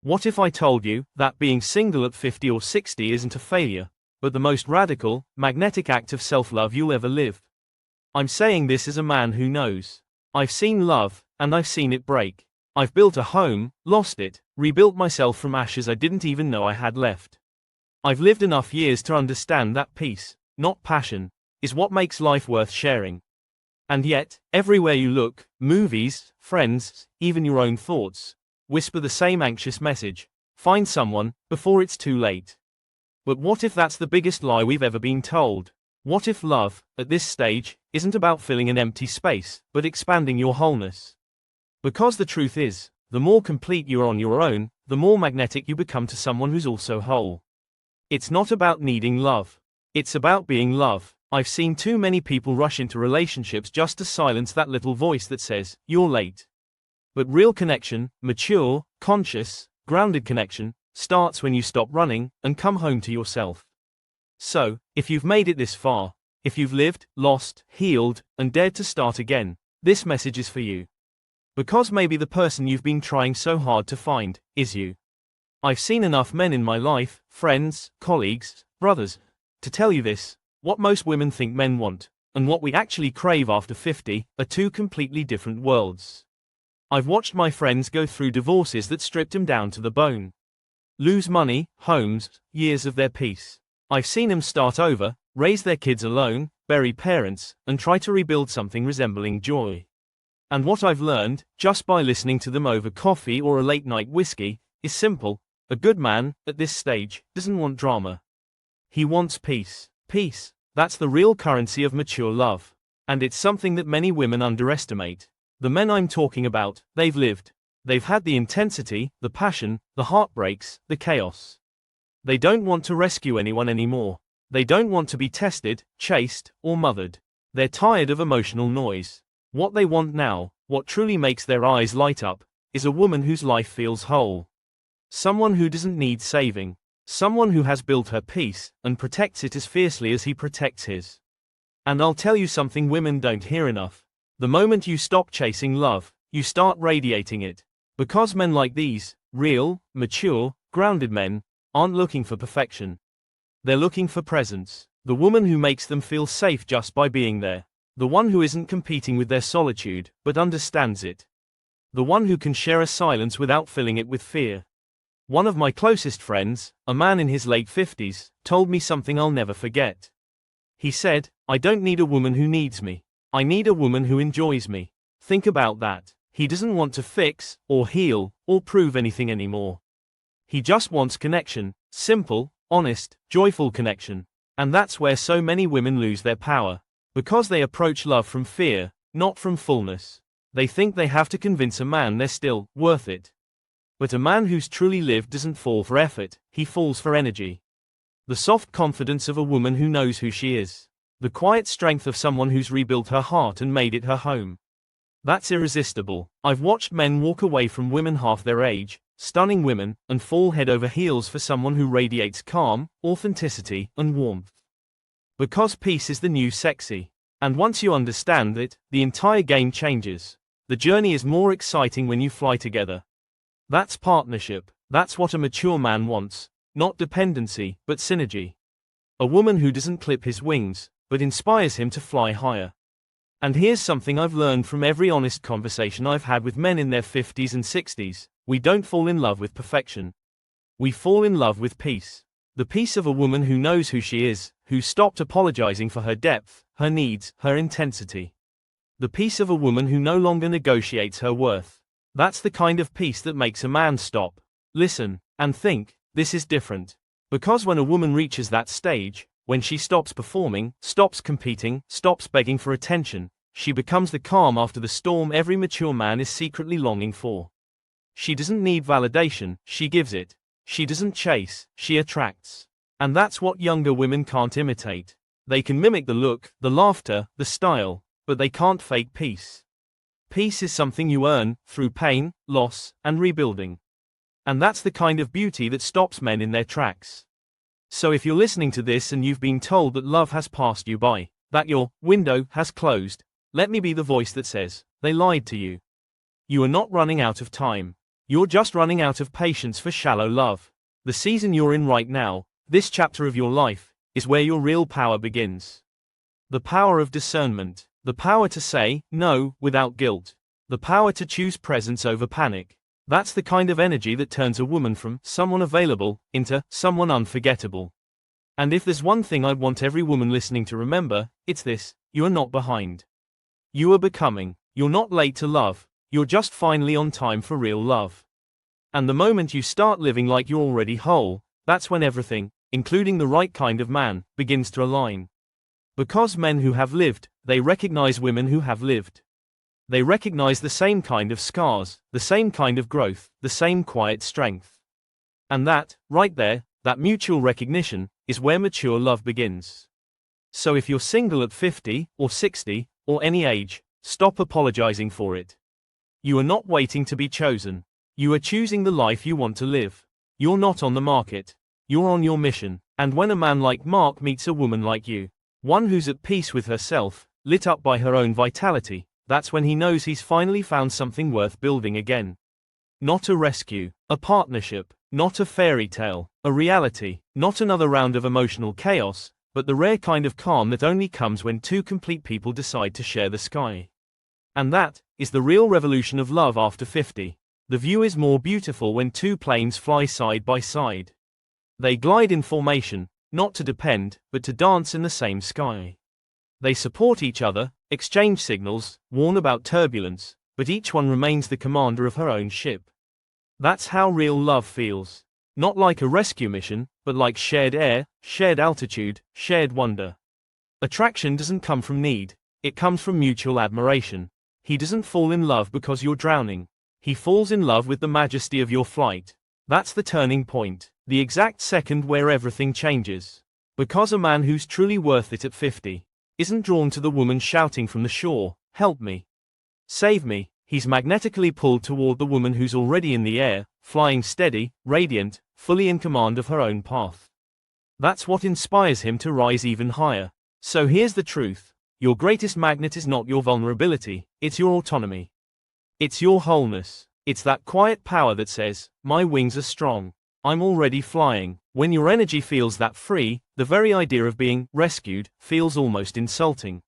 What if I told you that being single at 50 or 60 isn't a failure, but the most radical, magnetic act of self-love you'll ever live? I'm saying this as a man who knows. I've seen love, and I've seen it break. I've built a home, lost it, rebuilt myself from ashes I didn't even know I had left. I've lived enough years to understand that peace, not passion, is what makes life worth sharing. And yet, everywhere you look, movies, friends, even your own thoughts, whisper the same anxious message: find someone, before it's too late. But what if that's the biggest lie we've ever been told? What if love, at this stage, isn't about filling an empty space, but expanding your wholeness? Because the truth is, the more complete you are on your own, the more magnetic you become to someone who's also whole. It's not about needing love. It's about being love. I've seen too many people rush into relationships just to silence that little voice that says, "You're late." But real connection, mature, conscious, grounded connection, starts when you stop running and come home to yourself. So, if you've made it this far, if you've lived, lost, healed, and dared to start again, this message is for you. Because maybe the person you've been trying so hard to find is you. I've seen enough men in my life, friends, colleagues, brothers, to tell you this: what most women think men want, and what we actually crave after 50, are two completely different worlds. I've watched my friends go through divorces that stripped them down to the bone. Lose money, homes, years of their peace. I've seen them start over, raise their kids alone, bury parents, and try to rebuild something resembling joy. And what I've learned, just by listening to them over coffee or a late-night whiskey, is simple: a good man, at this stage, doesn't want drama. He wants peace. Peace, that's the real currency of mature love. And it's something that many women underestimate. The men I'm talking about, they've lived. They've had the intensity, the passion, the heartbreaks, the chaos. They don't want to rescue anyone anymore. They don't want to be tested, chased, or mothered. They're tired of emotional noise. What they want now, what truly makes their eyes light up, is a woman whose life feels whole. Someone who doesn't need saving. Someone who has built her peace, and protects it as fiercely as he protects his. And I'll tell you something women don't hear enough. The moment you stop chasing love, you start radiating it. Because men like these, real, mature, grounded men, aren't looking for perfection. They're looking for presence. The woman who makes them feel safe just by being there. The one who isn't competing with their solitude, but understands it. The one who can share a silence without filling it with fear. One of my closest friends, a man in his late 50s, told me something I'll never forget. He said, "I don't need a woman who needs me. I need a woman who enjoys me." Think about that. He doesn't want to fix, or heal, or prove anything anymore. He just wants connection, simple, honest, joyful connection. And that's where so many women lose their power. Because they approach love from fear, not from fullness. They think they have to convince a man they're still worth it. But a man who's truly lived doesn't fall for effort, he falls for energy. The soft confidence of a woman who knows who she is. The quiet strength of someone who's rebuilt her heart and made it her home. That's irresistible. I've watched men walk away from women half their age, stunning women, and fall head over heels for someone who radiates calm, authenticity, and warmth. Because peace is the new sexy. And once you understand it, the entire game changes. The journey is more exciting when you fly together. That's partnership. That's what a mature man wants. Not dependency, but synergy. A woman who doesn't clip his wings, but inspires him to fly higher. And here's something I've learned from every honest conversation I've had with men in their 50s and 60s. We don't fall in love with perfection. We fall in love with peace. The peace of a woman who knows who she is, who stopped apologizing for her depth, her needs, her intensity. The peace of a woman who no longer negotiates her worth. That's the kind of peace that makes a man stop, listen, and think. This is different. Because when a woman reaches that stage, when she stops performing, stops competing, stops begging for attention, she becomes the calm after the storm every mature man is secretly longing for. She doesn't need validation, she gives it. She doesn't chase, she attracts. And that's what younger women can't imitate. They can mimic the look, the laughter, the style, but they can't fake peace. Peace is something you earn, through pain, loss, and rebuilding. And that's the kind of beauty that stops men in their tracks. So if you're listening to this and you've been told that love has passed you by, that your window has closed, let me be the voice that says, they lied to you. You are not running out of time. You're just running out of patience for shallow love. The season you're in right now, this chapter of your life, is where your real power begins. The power of discernment. The power to say no without guilt. The power to choose presence over panic. That's the kind of energy that turns a woman from someone available into someone unforgettable. And if there's one thing I want every woman listening to remember, it's this: you are not behind. You are becoming. You're not late to love, you're just finally on time for real love. And the moment you start living like you're already whole, that's when everything, including the right kind of man, begins to align. Because men who have lived, they recognize women who have lived. They recognize the same kind of scars, the same kind of growth, the same quiet strength. And that, right there, that mutual recognition, is where mature love begins. So if you're single at 50, or 60, or any age, stop apologizing for it. You are not waiting to be chosen. You are choosing the life you want to live. You're not on the market. You're on your mission. And when a man like Mark meets a woman like you, one who's at peace with herself, lit up by her own vitality, that's when he knows he's finally found something worth building again. Not a rescue, a partnership, not a fairy tale, a reality, not another round of emotional chaos, but the rare kind of calm that only comes when two complete people decide to share the sky. And that is the real revolution of love after 50. The view is more beautiful when two planes fly side by side. They glide in formation, not to depend, but to dance in the same sky. They support each other, exchange signals, warn about turbulence, but each one remains the commander of her own ship. That's how real love feels. Not like a rescue mission, but like shared air, shared altitude, shared wonder. Attraction doesn't come from need, it comes from mutual admiration. He doesn't fall in love because you're drowning. He falls in love with the majesty of your flight. That's the turning point, the exact second where everything changes. Because a man who's truly worth it at 50 isn't drawn to the woman shouting from the shore, "Help me. Save me." He's magnetically pulled toward the woman who's already in the air, flying steady, radiant, fully in command of her own path. That's what inspires him to rise even higher. So here's the truth. Your greatest magnet is not your vulnerability, it's your autonomy. It's your wholeness. It's that quiet power that says, "My wings are strong. I'm already flying." When your energy feels that free, the very idea of being rescued feels almost insulting.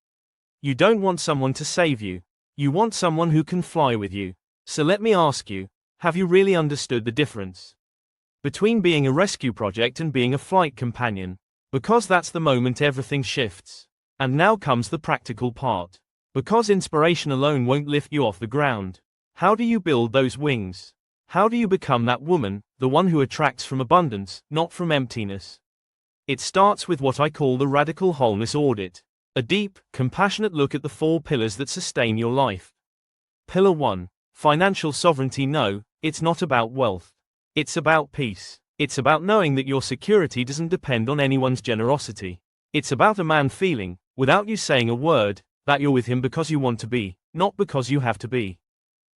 You don't want someone to save you. You want someone who can fly with you. So let me ask you, have you really understood the difference between being a rescue project and being a flight companion? Because that's the moment everything shifts. And now comes the practical part. Because inspiration alone won't lift you off the ground. How do you build those wings? How do you become that woman, the one who attracts from abundance, not from emptiness? It starts with what I call the radical wholeness audit. A deep, compassionate look at the 4 pillars that sustain your life. Pillar 1. Financial sovereignty. No, it's not about wealth. It's about peace. It's about knowing that your security doesn't depend on anyone's generosity. It's about a man feeling, without you saying a word, that you're with him because you want to be, not because you have to be.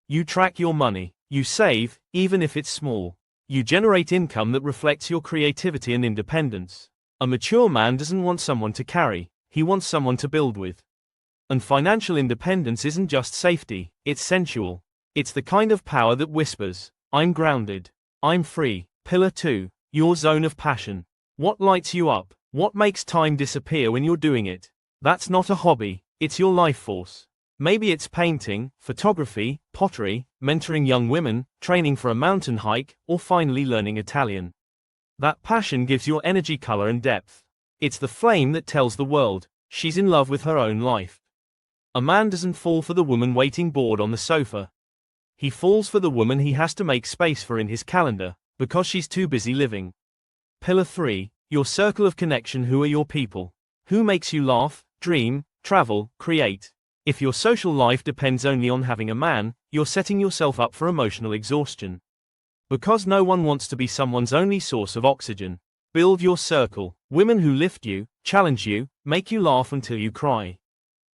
You track your money. You save, even if it's small. You generate income that reflects your creativity and independence. A mature man doesn't want someone to carry, he wants someone to build with. And financial independence isn't just safety, it's sensual. It's the kind of power that whispers, "I'm grounded. I'm free." Pillar 2. Your zone of passion. What lights you up? What makes time disappear when you're doing it? That's not a hobby, it's your life force. Maybe it's painting, photography, pottery, mentoring young women, training for a mountain hike, or finally learning Italian. That passion gives your energy color and depth. It's the flame that tells the world, she's in love with her own life. A man doesn't fall for the woman waiting bored on the sofa. He falls for the woman he has to make space for in his calendar, because she's too busy living. Pillar 3. Your circle of connection. Who are your people? Who makes you laugh, dream, travel, create? If your social life depends only on having a man, you're setting yourself up for emotional exhaustion. Because no one wants to be someone's only source of oxygen. Build your circle. Women who lift you, challenge you, make you laugh until you cry.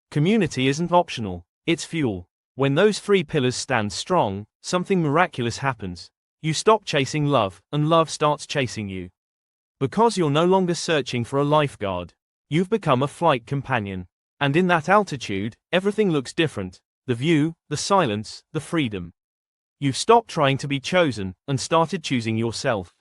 Community isn't optional, it's fuel. When those 3 pillars stand strong, something miraculous happens. You stop chasing love, and love starts chasing you. Because you're no longer searching for a lifeguard. You've become a flight companion. And in that altitude, everything looks different. The view, the silence, the freedom. You've stopped trying to be chosen and started choosing yourself.